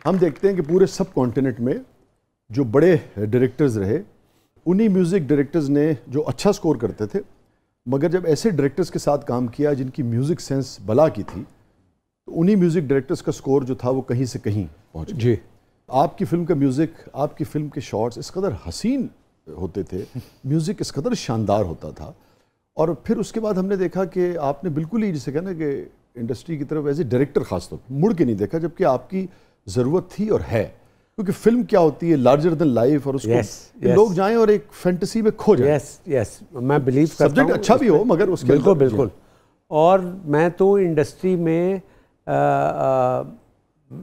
हम देखते हैं कि पूरे सब कॉन्टिनेंट में जो बड़े डायरेक्टर्स रहे, उन्हीं म्यूज़िक डायरेक्टर्स ने जो अच्छा स्कोर करते थे, मगर जब ऐसे डायरेक्टर्स के साथ काम किया जिनकी म्यूज़िक सेंस बला की थी, तो उन्हीं म्यूज़िक डायरेक्टर्स का स्कोर जो था वो कहीं से कहीं पहुंच गया। जी, आपकी फिल्म का म्यूज़िक, आपकी फिल्म के शॉट्स इस कदर हसीन होते थे, म्यूज़िक इस कदर शानदार होता था, और फिर उसके बाद हमने देखा कि आपने बिल्कुल ही जिसे कहना कि इंडस्ट्री की तरफ एज ए डायरेक्टर खासतौर पर मुड़ के नहीं देखा, जबकि आपकी ज़रूरत थी और है, क्योंकि फिल्म क्या होती है, लार्जर देन लाइफ, और उसको लोग जाएं और एक फैंटेसी में खो जाएं। यस, मैं बिलीव करता हूं, सब्जेक्ट अच्छा भी हो मगर उसके बिल्कुल। और मैं तो इंडस्ट्री में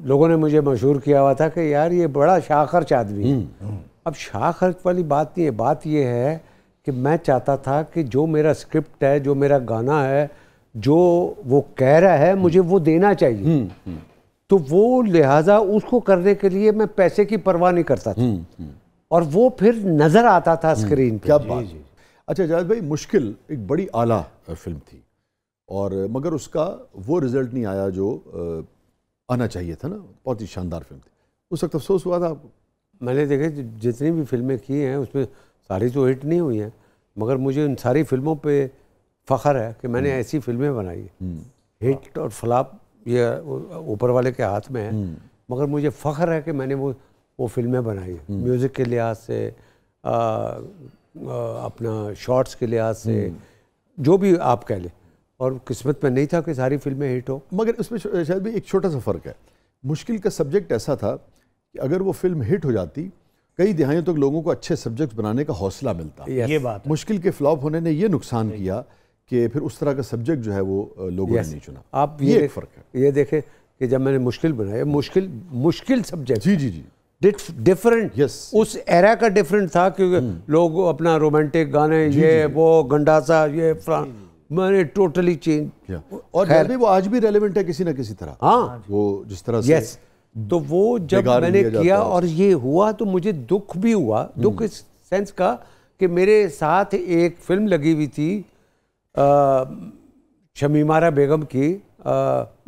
लोगों ने मुझे मशहूर किया हुआ था कि यार ये बड़ा शाखर्च आदमी है। अब शाखर्च वाली बात नहीं है, बात ये है कि मैं चाहता था कि जो मेरा स्क्रिप्ट है, जो मेरा गाना है, जो वो कह रहा है, मुझे वो देना चाहिए। तो वो लिहाजा उसको करने के लिए मैं पैसे की परवाह नहीं करता था, और वो फिर नजर आता था स्क्रीन पे। क्या बात। अच्छा जावेद भाई, मुश्किल एक बड़ी आला फिल्म थी, और मगर उसका वो रिजल्ट नहीं आया जो आना चाहिए था ना। बहुत ही शानदार फिल्म थी, उस वक्त अफसोस हुआ था आपको? मैंने देखे जितनी भी फिल्में की हैं उसमें सारी तो हिट नहीं हुई हैं, मगर मुझे उन सारी फिल्मों पे फ़ख्र है कि मैंने ऐसी फिल्में बनाई। हिट और फ्लॉप ये ऊपर वाले के हाथ में है, मगर मुझे फ़ख्र है कि मैंने वो फिल्में बनाई। म्यूज़िक के लिहाज से, अपना शॉट्स के लिहाज से, जो भी आप कह लें, और किस्मत में नहीं था कि सारी फिल्में हिट हो। मगर इसमें शायद भी एक छोटा सा फ़र्क है। मुश्किल का सब्जेक्ट ऐसा था कि अगर वो फिल्म हिट हो जाती, कई दिहाइयों तक लोगों को अच्छे सब्जेक्ट बनाने का हौसला मिलता। ये बात मुश्किल के फ्लॉप होने ने ये नुकसान किया कि फिर उस तरह का सब्जेक्ट जो है वो लोगों ने नहीं चुना। आप ये फ़र्क है। ये देखें कि जब मैंने मुश्किल बनाया, मुश्किल सब्जेक्ट, जी डिफरेंट, उस एरा का डिफरेंट था, क्योंकि लोग अपना रोमांटिक गाने, ये वो गंडासा, ये मैंने टोटली चेंज। और वो आज भी रेलेवेंट है किसी ना किसी तरह। हाँ, वो जिस तरह से तो वो जब मैंने किया और ये हुआ तो मुझे दुख भी हुआ। दुख इस सेंस का कि मेरे साथ एक फिल्म लगी हुई थी शमीमारा बेगम की,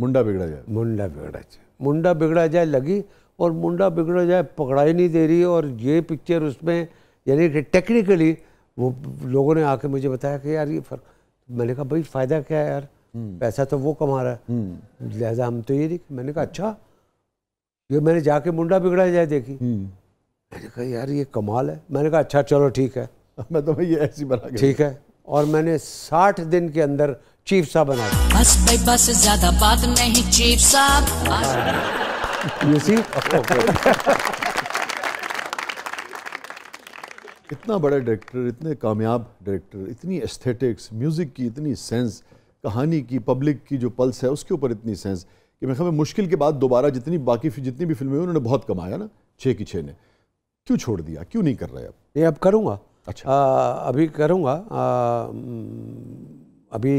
मुंडा बिगड़ा जाए, मुंडा बिगड़ा जाए लगी, और मुंडा बिगड़ा जाए पकड़ा ही नहीं दे रही। और ये पिक्चर उसमें, यानी कि टेक्निकली वो लोगों ने आके मुझे बताया कि यार ये फ़र्क। मैंने कहा भाई फ़ायदा क्या है यार, पैसा तो वो कमा रहा है, लिहाजा हम तो ये नहीं। मैंने कहा अच्छा, ये मैंने जाके मुंडा बिगड़ा जाए देखी, मैंने कहा यार ये कमाल है। मैंने कहा अच्छा चलो ठीक है, मैं तो ये ऐसी बना के ठीक है। और मैंने 60 दिन के अंदर चीफ साहब बना दिया। बस भाई बस, ज्यादा बात नहीं चीफ साहब। You see? इतना बड़ा डायरेक्टर, इतने कामयाब डायरेक्टर, इतनी एस्थेटिक्स, म्यूज़िक की इतनी सेंस, कहानी की, पब्लिक की जो पल्स है उसके ऊपर इतनी सेंस, कि मेरे ख्याल में मुश्किल के बाद दोबारा जितनी भी फिल्में हुई उन्होंने बहुत कमाया ना, 6 की 6 ने। क्यों छोड़ दिया, क्यों नहीं कर रहे अब? ये अब करूँगा। अच्छा। अभी करूँगा। अभी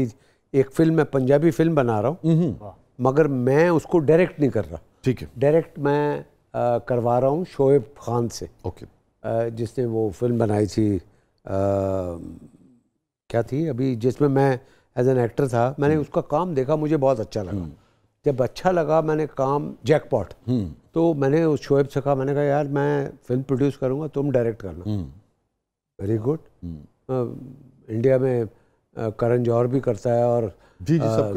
एक फिल्म, मैं पंजाबी फिल्म बना रहा हूँ, मगर मैं उसको डायरेक्ट नहीं कर रहा। ठीक है। डायरेक्ट मैं करवा रहा हूँ शोएब खान से। ओके। जिसने वो फिल्म बनाई थी, क्या थी अभी, जिसमें मैं एज एन एक्टर था। मैंने उसका काम देखा, मुझे बहुत अच्छा लगा। जब अच्छा लगा मैंने काम, जैकपॉट, तो मैंने उस शोएब से कहा, मैंने कहा यार मैं फिल्म प्रोड्यूस करूँगा, तुम डायरेक्ट करना। Very good. इंडिया में करण जौहर भी करता है, और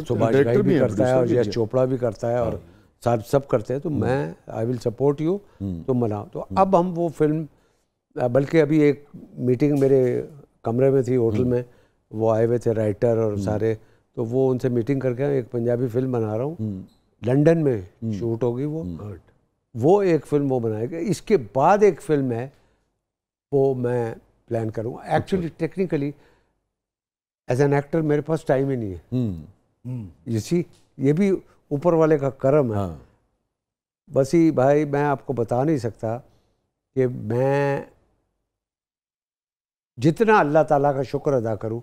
सुभाष घई भी करता है, और यश चोपड़ा भी करता है, और सब करते हैं। तो मैं आई विल सपोर्ट यू, तुम बनाओ। तो अब हम वो फिल्म, बल्कि अभी एक मीटिंग मेरे कमरे में थी होटल में, वो आए हुए थे राइटर और सारे, तो वो उनसे मीटिंग करके एक पंजाबी फिल्म बना रहा हूँ। लंदन में शूट होगी वो एक फिल्म वो बनाएगा। इसके बाद एक फिल्म है वो मैं प्लान करूँगा। Actually technically as an actor मेरे पास टाइम ही नहीं है। इसी ये भी ऊपर वाले का करम है। बस ही भाई, मैं आपको बता नहीं सकता कि मैं जितना अल्लाह ताला का शुक्र अदा करूं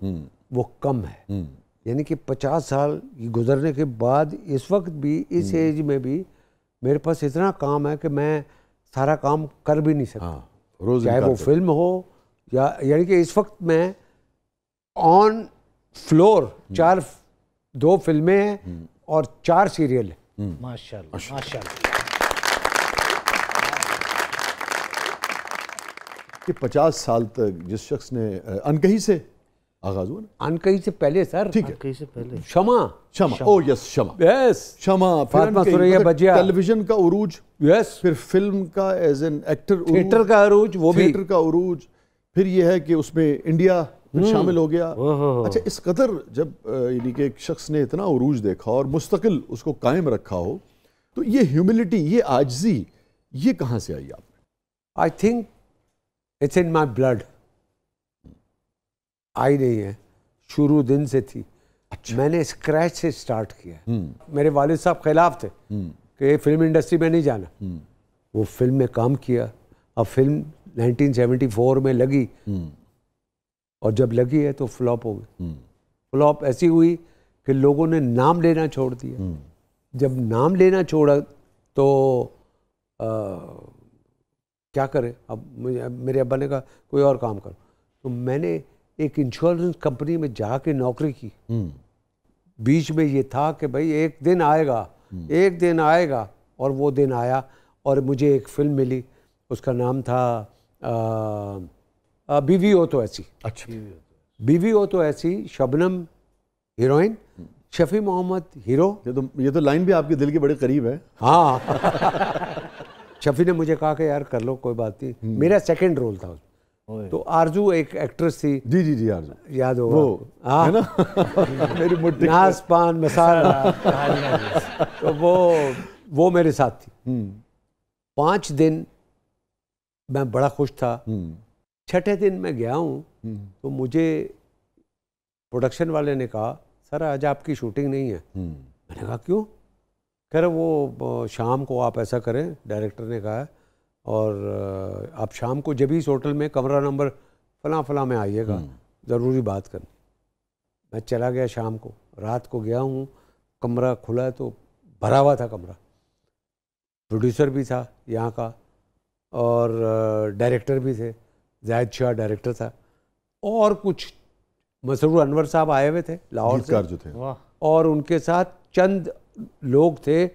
वो कम है। यानी कि 50 साल गुजरने के बाद इस वक्त भी, इस एज में भी मेरे पास इतना काम है कि मैं सारा काम कर भी नहीं सकता। चाहे वो फिल्म हो या, यानी कि इस वक्त मैं ऑन फ्लोर 2 फिल्में हैं और 4 सीरियल है। माशाल्लाह माशाल्लाह। कि 50 साल तक जिस शख्स ने अनकही से आगाज हुआ ना, अनकही से पहले सर, ठीक है, कहीं से पहले शमा, ओ यस शमा, यस, शमा, फातिमा सुरैया बजिया, टेलीविजन का उरूज, यस, फिर फिल्म का एज एन एक्टर थिएटर का अरूज, वो भी थिएटर का उरूज, फिर ये है कि उसमें इंडिया फिर शामिल हो गया। अच्छा, इस कदर जब यानी कि एक शख्स ने इतना उरूज देखा और मुस्तकिल उसको कायम रखा हो, तो ये ह्यूमिलिटी, ये आजिज़ी, ये कहाँ से आई आप में? I think it's in my blood, आई नहीं है, शुरू दिन से थी। अच्छा। मैंने स्क्रैच से स्टार्ट किया। मेरे वालिद साहब खिलाफ थे कि फिल्म इंडस्ट्री में नहीं जाना। वो फिल्म में काम किया। अब फिल्म 1974 में लगी और जब लगी है तो फ्लॉप हो गई। फ्लॉप ऐसी हुई कि लोगों ने नाम लेना छोड़ दिया। जब नाम लेना छोड़ा तो क्या करे, अब मेरे अब्बा ने कहा कोई और काम करो। तो मैंने एक इंश्योरेंस कंपनी में जाके नौकरी की। बीच में ये था कि भाई एक दिन आएगा, एक दिन आएगा, और वो दिन आया और मुझे एक फिल्म मिली, उसका नाम था बीवी हो तो ऐसी। अच्छा, बीवी हो तो ऐसी, शबनम हीरोइन, शफी मोहम्मद हीरो। ये तो लाइन भी आपके दिल के बड़े करीब है। हाँ शफी ने मुझे कहा कि यार कर लो, कोई बात नहीं। मेरा सेकंड रोल था उसमें। तो आरजू एक एक्ट्रेस थी। जी जी जी, आरजू याद होगा वो, है ना? मेरी मुट्ठी नाज पान मसाला। तो वो मेरे साथ थी। 5 दिन मैं बड़ा खुश था। 6ठे दिन मैं गया हूँ तो मुझे प्रोडक्शन वाले ने कहा सर आज आपकी शूटिंग नहीं है। मैंने कहा क्यों? कह रहे वो शाम को आप ऐसा करें, डायरेक्टर ने कहा है, और आप शाम को जब इस होटल में कमरा नंबर फलां फलां में आइएगा, ज़रूरी बात करनी। मैं चला गया शाम को, रात को गया हूँ, कमरा खुला तो भरा हुआ था कमरा। प्रोड्यूसर भी था यहाँ का और डायरेक्टर भी थे, जाहिद शाह डायरेक्टर था, और कुछ मसरूर अनवर साहब आए हुए थे लाहौर से जो थे, और उनके साथ चंद लोग थे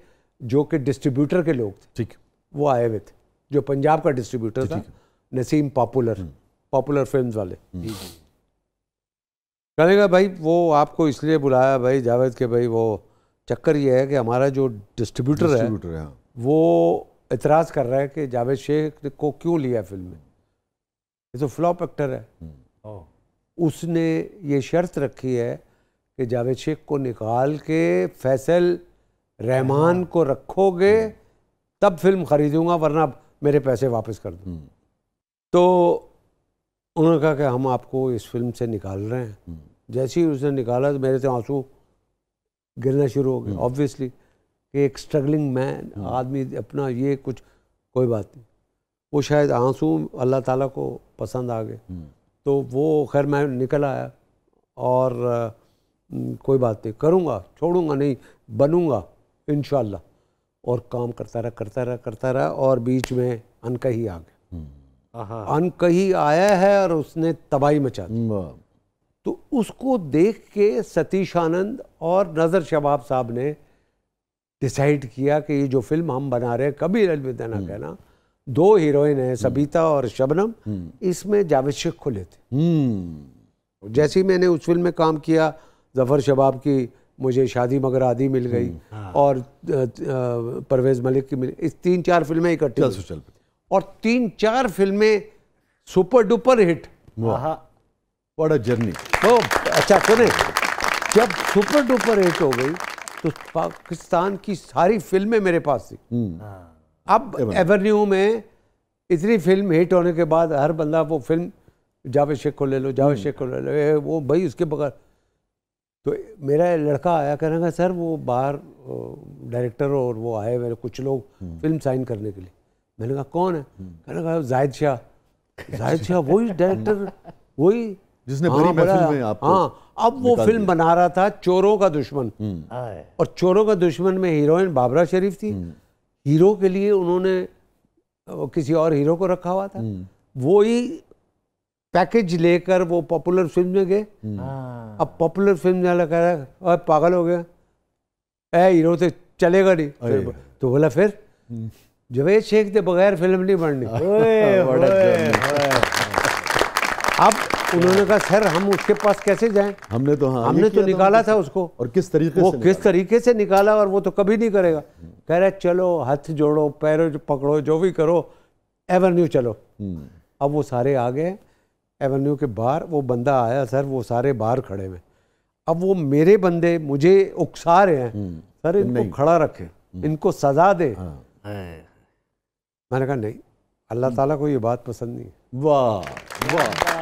जो कि डिस्ट्रीब्यूटर के लोग थे। ठीक, वो आए हुए थे, जो पंजाब का डिस्ट्रीब्यूटर था, नसीम पॉपुलर फिल्म्स वाले। कहने का भाई वो आपको इसलिए बुलाया भाई जावेद के भाई, वो चक्कर ये है कि हमारा जो डिस्ट्रीब्यूटर है वो इतराज़ कर रहा है कि जावेद शेख को क्यों लिया फिल्म में, ये तो फ्लॉप एक्टर है। उसने ये शर्त रखी है कि जावेद शेख को निकाल के फैसल रहमान को रखोगे तब फिल्म खरीदूंगा, वरना मेरे पैसे वापस कर दो। तो उन्होंने कहा कि हम आपको इस फिल्म से निकाल रहे हैं। जैसे ही उसने निकाला तो मेरे से आंसू गिरना शुरू हो गए। ऑब्वियसली कि एक स्ट्रगलिंग मैन आदमी अपना, ये कुछ कोई बात नहीं, वो शायद आंसू अल्लाह ताला को पसंद आ गए। तो वो खैर मैं निकल आया और कोई बात नहीं, करूँगा, छोड़ूंगा नहीं, बनूंगा इंशाल्लाह। और काम करता रहा और बीच में अनकही आ गया। अनकही आया है और उसने तबाही मचा दी। तो उसको देख के सतीश आनंद और नज़र शबाब साहब ने डिसाइड किया कि ये जो फिल्म हम बना रहे हैं, कभी अलविदा ना कहना, 2 हीरोइन हैं सबीता और शबनम, इसमें जावेद शेख को लेते। जैसे ही मैंने उस फिल्म में काम किया, जफ़र शबाब की मुझे शादी मगर आदि मिल गई और परवेज़ मलिक की मिली, इस 3-4 फिल्में इकट्ठी और 3-4 फिल्में super duper hit. What a journey. तो अच्छा सुने, जब सुपर डुपर हिट हो गई तो पाकिस्तान की सारी फिल्में मेरे पास थी। अब एवेन्यू में इतनी फिल्म हिट होने के बाद हर बंदा वो फिल्म जावेद शेख को ले लो, जावेद शेख को ले लो, वो भाई उसके बगैर। तो मेरा लड़का आया, कहने लगा सर वो बाहर डायरेक्टर और वो आए मेरे कुछ लोग फिल्म साइन करने के लिए। मैंने कहा कौन है? कहने लगा जाहिद शाह वही डायरेक्टर, वही जिसने बड़ी महफिल में आपको। हाँ, अब वो फिल्म बना रहा था चोरों का दुश्मन, और चोरों का दुश्मन में हीरोइन बाबरा शरीफ थी। हीरो के लिए उन्होंने किसी और हीरो को रखा हुआ था। वो ही पैकेज लेकर वो पॉपुलर फिल्म में गए। अब पॉपुलर फिल्म वाला कह रहा है पागल हो गया, ए हीरो तो चलेगा नहीं। तो बोला फिर जावेद शेख के बगैर फिल्म नहीं बननी। अब उन्होंने कहा सर हम उसके पास कैसे जाएं, हमने तो हमने तो निकाला था उसको, और किस तरीके वो से किस तरीके से निकाला, और वो तो कभी नहीं करेगा। कह रहे चलो हाथ जोड़ो, पैरों पकड़ो, जो भी करो, एवेन्यू चलो। अब वो सारे आ गए एवेन्यू के बाहर, वो बंदा आया सर, वो सारे बाहर खड़े हुए। अब वो मेरे बंदे मुझे उकसा रहे हैं, सर इनको खड़ा रखे, इनको सजा दे। मैंने कहा नहीं, अल्लाह ताला को ये बात पसंद नहीं। वाह वाह।